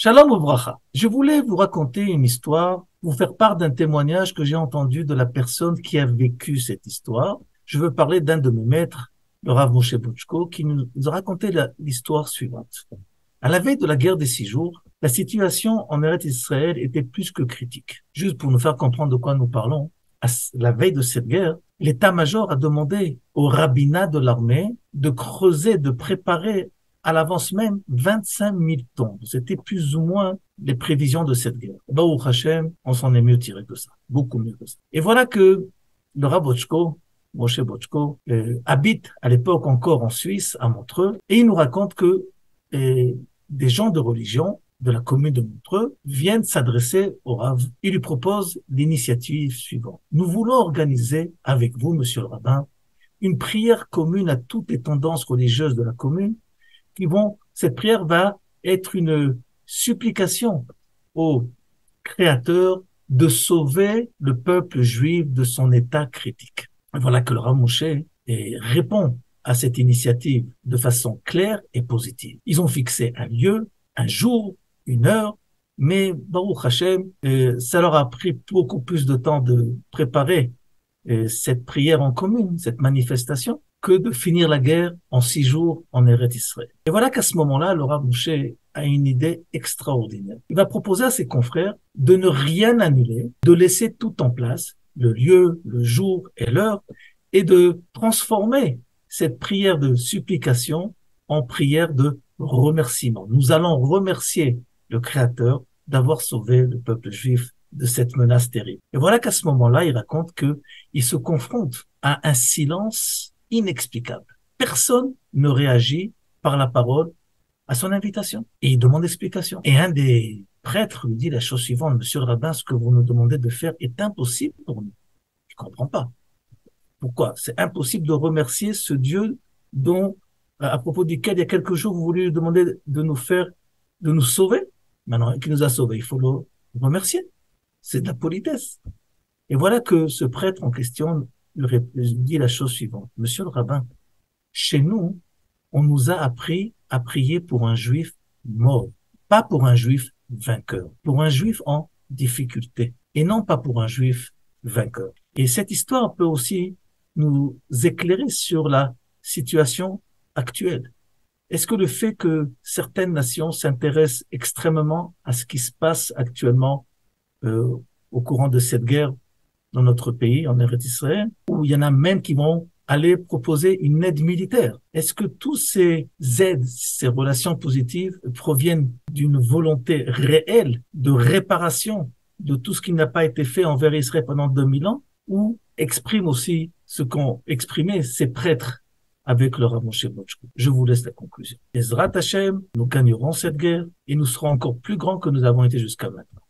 Shalom Ouvracha. Je voulais vous raconter une histoire, vous faire part d'un témoignage que j'ai entendu de la personne qui a vécu cette histoire. Je veux parler d'un de mes maîtres, le Rav Moshe Butchko, qui nous a raconté l'histoire suivante. À la veille de la guerre des 6 jours, la situation en Eretz Israël était plus que critique. Juste pour nous faire comprendre de quoi nous parlons, à la veille de cette guerre, l'état-major a demandé au rabbinat de l'armée de creuser, de préparer à l'avance même 25 000 tombes. C'était plus ou moins les prévisions de cette guerre. Baruch Hashem, on s'en est mieux tiré que ça, beaucoup mieux que ça. Et voilà que le Rav Butchko, Moshe Butchko, habite à l'époque encore en Suisse, à Montreux, et il nous raconte que des gens de religion de la commune de Montreux viennent s'adresser au Rav. Il lui propose l'initiative suivante. Nous voulons organiser avec vous, monsieur le rabbin, une prière commune à toutes les tendances religieuses de la commune cette prière va être une supplication au Créateur de sauver le peuple juif de son état critique. Et voilà que le Rav Moshe répond à cette initiative de façon claire et positive. Ils ont fixé un lieu, un jour, une heure, mais Baruch Hashem, ça leur a pris beaucoup plus de temps de préparer cette prière en commune, cette manifestation, que de finir la guerre en 6 jours en Eretz Israël. Et voilà qu'à ce moment-là, le Rav Moshe a une idée extraordinaire. Il va proposer à ses confrères de ne rien annuler, de laisser tout en place, le lieu, le jour et l'heure, et de transformer cette prière de supplication en prière de remerciement. Nous allons remercier le Créateur d'avoir sauvé le peuple juif de cette menace terrible. Et voilà qu'à ce moment-là, il raconte qu'il se confronte à un silence inexplicable. Personne ne réagit par la parole à son invitation. Et il demande explication. Et un des prêtres lui dit la chose suivante: Monsieur le rabbin, ce que vous nous demandez de faire est impossible pour nous. Je ne comprends pas. Pourquoi? C'est impossible de remercier ce Dieu dont, à propos duquel il y a quelques jours, vous voulez lui demander de nous sauver. Maintenant, qui nous a sauvés, il faut le remercier. C'est de la politesse. Et voilà que ce prêtre en question dit la chose suivante. Monsieur le rabbin, chez nous, on nous a appris à prier pour un juif mort, pas pour un juif vainqueur, pour un juif en difficulté, et non pas pour un juif vainqueur. Et cette histoire peut aussi nous éclairer sur la situation actuelle. Est-ce que le fait que certaines nations s'intéressent extrêmement à ce qui se passe actuellement au courant de cette guerre dans notre pays, en Eretz Israël, où il y en a même qui vont aller proposer une aide militaire. Est-ce que tous ces aides, ces relations positives proviennent d'une volonté réelle de réparation de tout ce qui n'a pas été fait envers Israël pendant 2000 ans, ou expriment aussi ce qu'ont exprimé ces prêtres avec le Rav Moshe Butchko? Je vous laisse la conclusion. Ezrat Hashem, nous gagnerons cette guerre et nous serons encore plus grands que nous avons été jusqu'à maintenant.